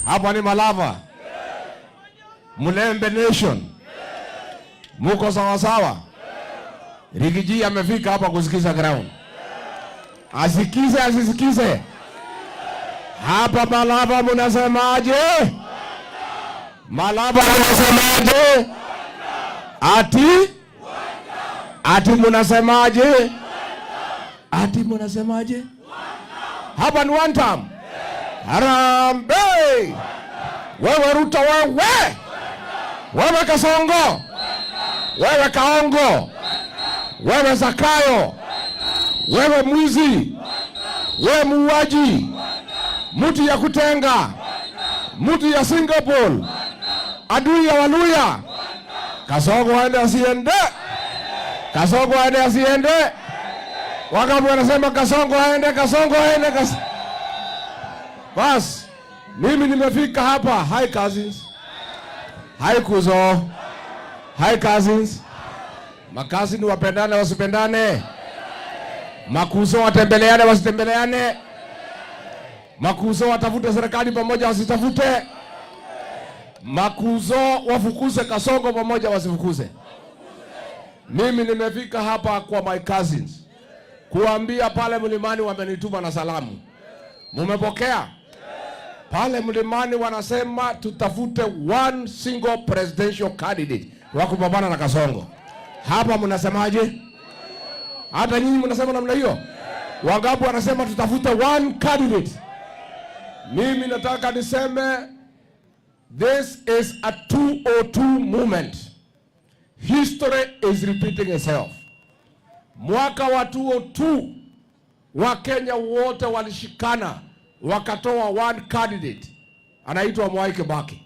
Hapa ni Malava. Mulembe Nation. Muko sawa sawa? Rigiji amefika hapa kusikiza ground. Asikize asisikize. Hapa Malava mnasemaje? Malava mnasemaje? Ati mnasemaje? Ati mnasemaje? Hapa ni one time. Harambee! Wewe Ruto wewe! Wewe Kasongo! Wewe Kaongo! Wewe Zakayo! Wewe mwizi! Wewe muuaji! Mtu ya kutenga! Mtu ya Singapore! Adui ya Waluya! Kasongo aende asiende! Kasongo aende asiende! Wangapi wanasema Kasongo aende, Kasongo aende, Bas, mimi nimefika hapa. Hi cousins. Hi kuzo. Hi cousins. Makazini wapendane wasipendane. Makuzo watembeleane wasitembeleane. Makuzo watafute serikali pamoja wasitafute. Makuzo wafukuze Kasongo pamoja wasifukuze. Mimi nimefika hapa kwa my cousins kuambia pale mlimani wamenituma na salamu. Mumepokea? Pale mlimani wanasema tutafute one single presidential candidate wa kupambana na Kasongo. Hapa mnasemaje? Hata nyinyi mnasema namna hiyo? Wangapi wanasema tutafute one candidate? Mimi nataka niseme this is a 202 movement. History is repeating itself. Mwaka wa 202 Wakenya wote walishikana wakatoa one candidate anaitwa Mwai Kibaki,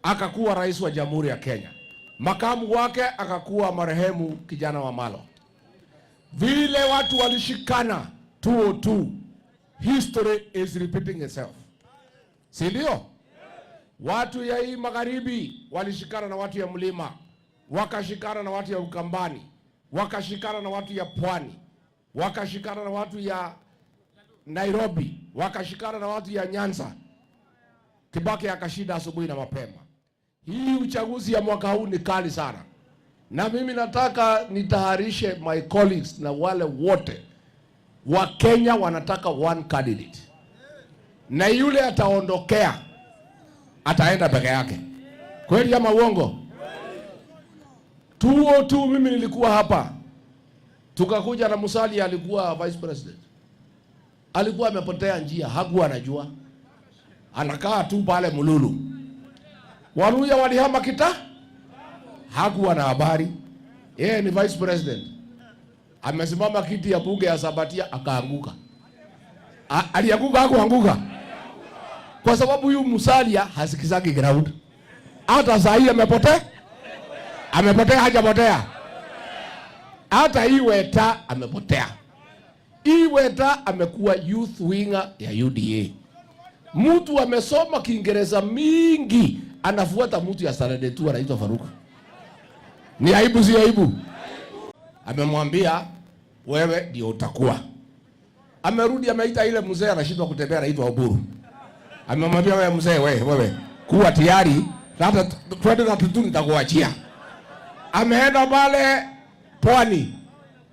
akakuwa rais wa Jamhuri ya Kenya. Makamu wake akakuwa marehemu kijana wa Malo. Vile watu walishikana 202, history is repeating itself. Si ndio? Watu ya hii magharibi walishikana na watu ya mlima, wakashikana na watu ya Ukambani, wakashikana na watu ya Pwani, wakashikana na watu ya Nairobi, wakashikana na watu ya Nyanza. Kibaki akashinda asubuhi na mapema. Hii uchaguzi ya mwaka huu ni kali sana. Na mimi nataka nitaharishe my colleagues na wale wote wa Kenya wanataka one candidate. Na yule ataondokea ataenda peke yake. Kweli ama uongo? 202 mimi nilikuwa hapa. Tukakuja na Musalia alikuwa vice president. Alikuwa amepotea njia, hakuwa anajua. Anakaa tu pale Mululu. Waluya walihama kita? Hakuwa na habari. Yeye ni vice president. Amesimama kiti ya bunge ya Sabatia akaanguka. Alianguka hakuanguka. Kwa sababu huyu Musalia hasikizagi ground. Hata saa hii amepotea? Amepotea hajapotea? Hata Iweta amepotea. Iweta amekuwa youth winger ya UDA. Mtu amesoma Kiingereza mingi anafuata mtu ya Saturday tu anaitwa Faruku. Ni aibu si aibu? Amemwambia wewe ndio utakuwa. Amerudi ameita ile mzee anashindwa kutembea anaitwa Oburu. Amemwambia wewe mzee wewe kuwa tayari hata twende na tutu nitakuachia. Ameenda pale Pwani.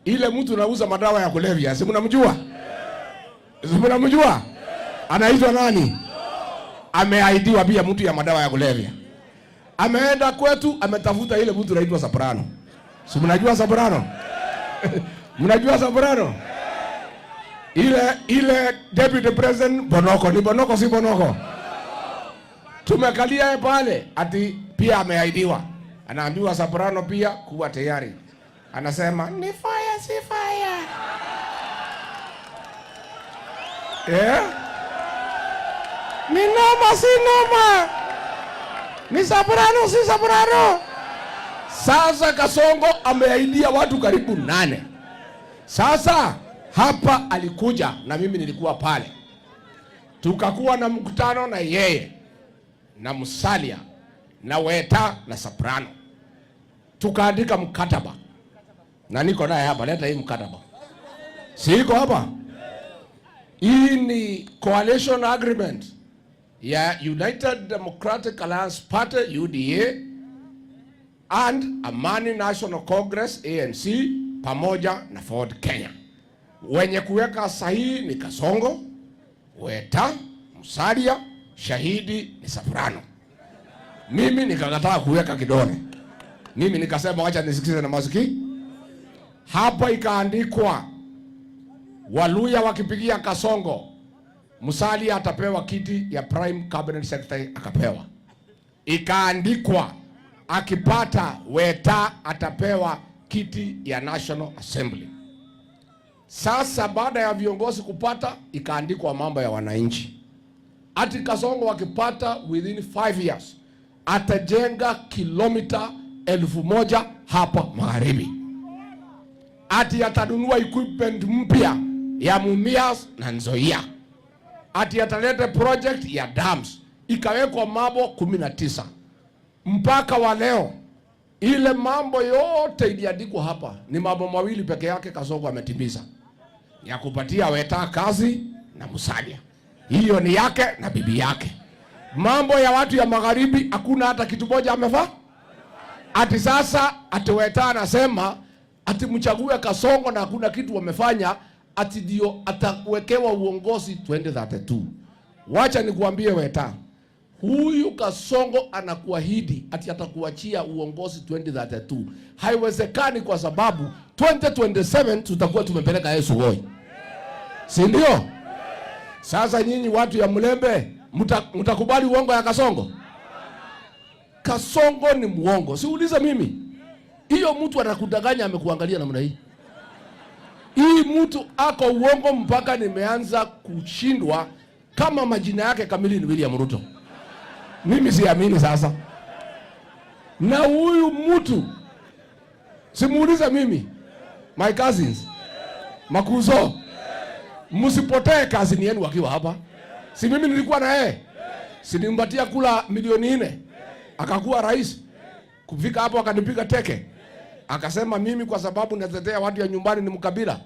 Ile mtu anauza madawa ya kulevya, si mnamjua? Si mnamjua? Anaitwa nani? Ameahidiwa pia mtu ya madawa ya kulevya. Ameenda kwetu ametafuta ile mtu anaitwa Soprano. Si mnajua Soprano? Mnajua Soprano? Ile deputy president Bonoko, ni Bonoko si Bonoko? Tumekalia pale ati pia ameahidiwa. Anaambiwa Soprano pia kuwa tayari. Anasema ni fire si fire. Ni noma si noma. Ni Soprano si Soprano. Sasa Kasongo ameahidia watu karibu 8. Sasa hapa alikuja na mimi nilikuwa pale. Tukakuwa na mkutano na yeye na Musalia na Weta na Soprano. Tukaandika mkataba. Na niko naye hapa, leta hii mkataba. Si iko hapa? Hii ni coalition agreement ya United Democratic Alliance Party UDA and Amani National Congress ANC pamoja na Ford Kenya. Wenye kuweka sahihi ni Kasongo, Weta, Musalia, shahidi ni Safrano. Mimi nikakataa kuweka kidole. Mimi nikasema wacha nisikize na masikio. Hapa ikaandikwa Waluya wakipigia Kasongo, Musalia atapewa kiti ya Prime Cabinet Secretary akapewa. Ikaandikwa akipata Weta atapewa kiti ya National Assembly. Sasa baada ya viongozi kupata, ikaandikwa mambo ya wananchi. Ati Kasongo wakipata within 5 years atajenga kilomita 1000 hapa magharibi. Ati atanunua equipment mpya ya Mumias na Nzoia. Ati ataleta project ya dams. Ikawekwa mambo 19. Mpaka wa leo ile mambo yote iliandikwa hapa ni mambo mawili peke yake Kasongo ametimiza. Ya kupatia Weta kazi na Musalia. Hiyo ni yake na bibi yake. Mambo ya watu ya magharibi hakuna hata kitu moja amefanya. Ati sasa ati Weta anasema ati mchague Kasongo na hakuna kitu wamefanya, ati ndio atawekewa uongozi 2032. Wacha nikuambie Weta, huyu Kasongo anakuahidi ati atakuachia uongozi 2032. Haiwezekani kwa sababu 2027 tutakuwa tumepeleka Yesu hoi. Si ndio? Sasa nyinyi watu ya Mlembe mtakubali uongo ya Kasongo? Kasongo ni muongo. Siulize mimi. Hiyo mtu anakudanganya amekuangalia namna hii. Hii mtu ako uongo mpaka nimeanza kushindwa kama majina yake kamili ni William Ruto. Mimi siamini sasa. Na huyu mtu simuulize mimi. My cousins, makuzo, msipotee kazi yenu wakiwa hapa. Si mimi nilikuwa na yeye. Si nimpatia kula milioni 4. Akakuwa rais. Kufika hapo akanipiga teke. Akasema mimi kwa sababu natetea watu ya nyumbani ni mkabila.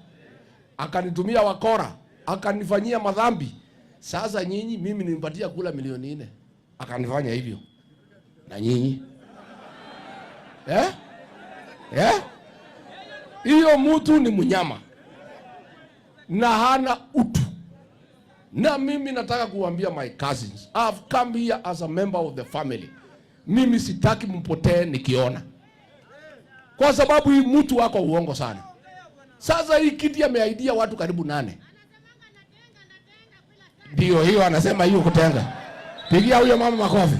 Akanitumia wakora, akanifanyia madhambi. Sasa nyinyi mimi nimpatia kula milioni 4. Akanifanya hivyo. Na nyinyi? Hiyo mtu ni mnyama. Na hana utu. Na mimi nataka kuambia my cousins, I've come here as a member of the family. Mimi sitaki mpotee nikiona. Kwa sababu hii mtu wako uongo sana. Sasa hii kiti ameaidia watu karibu 8. Ndio hiyo anasema hiyo kutenga. Pigia huyo mama makofi.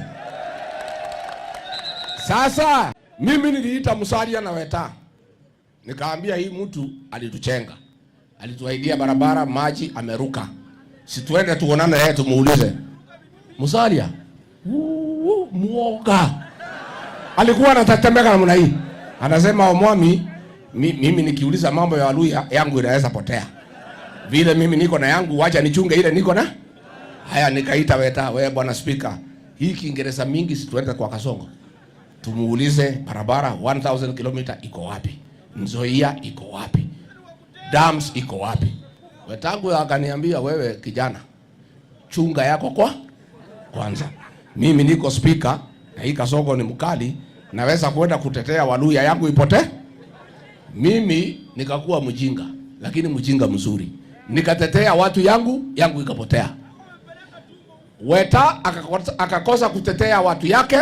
Sasa mimi niliita Musalia na Weta. Nikaambia hii mtu alituchenga. Alituaidia barabara, maji, ameruka. Situende tuonane yeye tumuulize. Musalia, muoga. Alikuwa anatetemeka namna hii. Anasema omwami, mimi nikiuliza mambo ya Waluya yangu inaweza potea. Vile mimi niko na yangu, wacha nichunge ile niko na. Haya nikaita Weta, wewe bwana speaker, hii Kiingereza mingi situende kwa Kasongo. Tumuulize barabara 1000 km iko wapi? Nzoia iko wapi? Dams iko wapi? Wetangu akaniambia wewe kijana, chunga yako kwanza. Mimi niko speaker na hii Kasongo ni mkali, naweza kwenda kutetea Waluya yangu ipotee. Mimi nikakuwa mjinga, lakini mjinga mzuri. Nikatetea watu yangu ikapotea. Weta akakosa kutetea watu yake,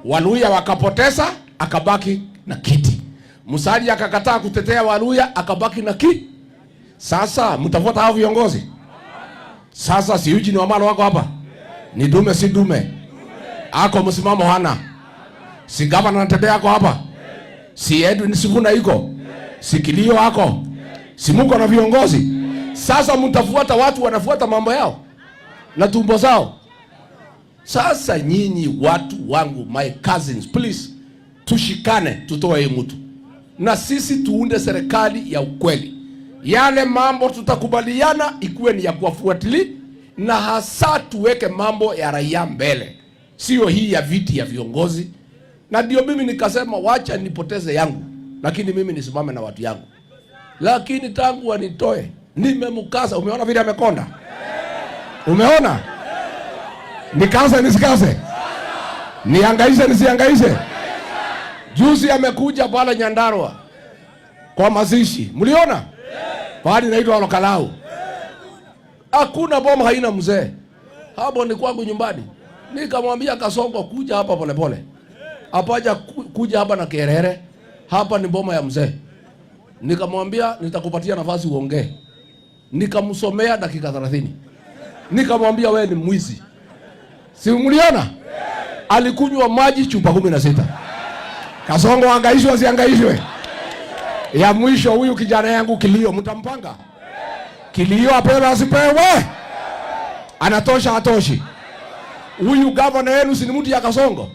Waluya wakapoteza, akabaki na kiti. Musalia akakataa kutetea Waluya, akabaki na kiti. Sasa mtafuata hao viongozi? Sasa si Eugene Wamalwa wako hapa? Ni dume si dume? Ako msimamo hana? Si gavana anatembea yako hapa? Si Edwin Sifuna iko? Si Kilio hako? Si muko na viongozi? Sasa mtafuata watu wanafuata mambo yao na tumbo zao. Sasa nyinyi watu wangu, my cousins, please tushikane tutoe hii mtu. Na sisi tuunde serikali ya ukweli. Yale mambo tutakubaliana ikuwe ni ya kuwafuatilia, na hasa tuweke mambo ya raia mbele. Sio hii ya viti ya viongozi. Na ndio mimi nikasema wacha nipoteze yangu, lakini mimi nisimame na watu yangu. Lakini tangu wanitoe nimemkasa. Umeona vile amekonda? Umeona? Nikaze nisikaze? Nihangaishe nisihangaishe? Juzi amekuja pale Nyandarua kwa mazishi. Mliona? Pahali inaitwa Lokalau. Hakuna boma haina mzee. Hapo ni kwangu nyumbani. Nikamwambia Kasongo kuja hapa polepole. Hapaja kuja hapa na kerere. Hapa ni boma ya mzee. Nikamwambia nitakupatia nafasi uongee. Nikamsomea dakika 30. Nikamwambia wewe ni mwizi. Si mliona? Alikunywa maji chupa 16. Kasongo hangaishwe asihangaishwe? Ya mwisho huyu kijana yangu Kilio mtampanga? Kilio apewe asipewe? Anatosha atoshi? Huyu gavana yenu si ni mtu ya Kasongo?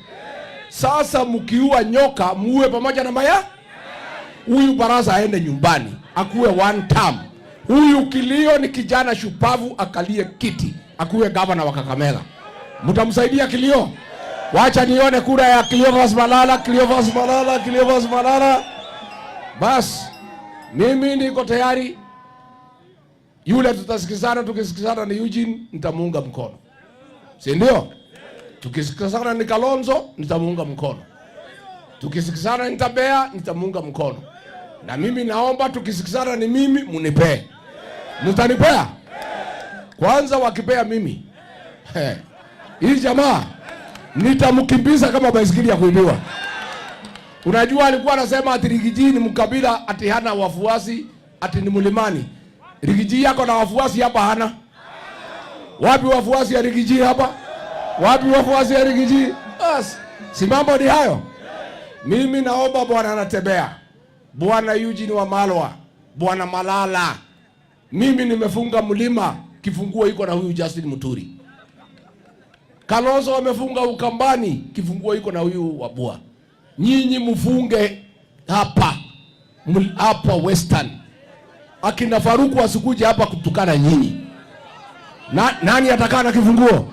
Sasa mkiua nyoka muue pamoja na maya? Huyu baraza aende nyumbani, akuwe one term. Huyu Kilio ni kijana shupavu, akalie kiti, akuwe gavana wa Kakamega. Mtamsaidia Kilio? Wacha nione kura ya Kilio vs Malala, Kilio vs Malala, Kilio vs Malala. Bas, mimi niko tayari. Yule tutasikizana, tukisikizana ni Eugene, nitamuunga mkono. Si ndio? Tukisikizana ni Kalonzo, nitamuunga mkono. Tukisikizana ni Tabea, nitamuunga mkono. Na mimi naomba tukisikizana ni mimi, munipee. Mtanipea? Kwanza wakipea mimi. Hii jamaa nitamkimbiza kama baisikeli ya kuibiwa. Unajua alikuwa anasema ati Rigiji ni mkabila, ati hana wafuasi, ati ni mlimani. Rigiji yako na wafuasi hapa hana. Wapi wafuasi ya Rigiji hapa? Wapi wafuasi ya Rigiji? Bas, si mambo ni hayo. Mimi naomba bwana Anatembea, bwana Eugene wa Malwa, bwana Malala. Mimi nimefunga mlima, kifunguo iko na huyu Justin Muturi. Kalonzo amefunga Ukambani, kifunguo iko na huyu Wabua. Nyinyi mfunge hapa Western. Akina Faruku asikuje hapa kutukana nyinyi. Nani atakaa na kifunguo?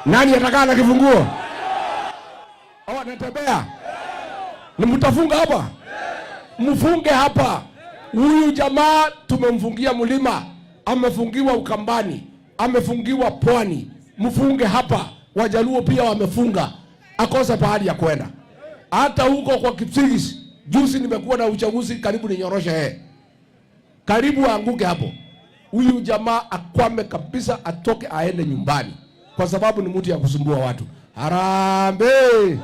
Nani atakaa na kifunguo? Anatembea. Ni mtafunga hapa? Mfunge hapa. Huyu jamaa tumemfungia mlima, amefungiwa Ukambani, amefungiwa Pwani. Mfunge hapa. Wajaluo pia wamefunga. Akosa pahali ya kwenda. Hata huko kwa Kipsigis, juzi nimekuwa na uchaguzi karibu ninyoroshe karibu aanguke hapo. Huyu jamaa akwame kabisa, atoke aende nyumbani, kwa sababu ni mtu ya kusumbua watu. Harambee!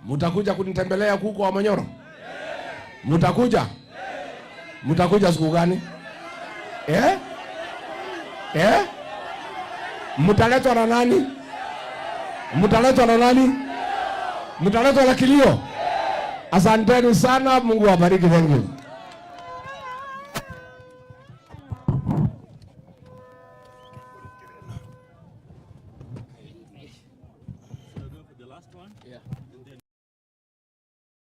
Mutakuja kunitembelea huko wa Manyoro? Mutakuja? Mutakuja siku gani? Mutaletwa na nani? Mutaletwa na nani? Mutaletwa na Kilio? Asanteni sana, Mungu awabariki. Thank you. The last one? Yeah.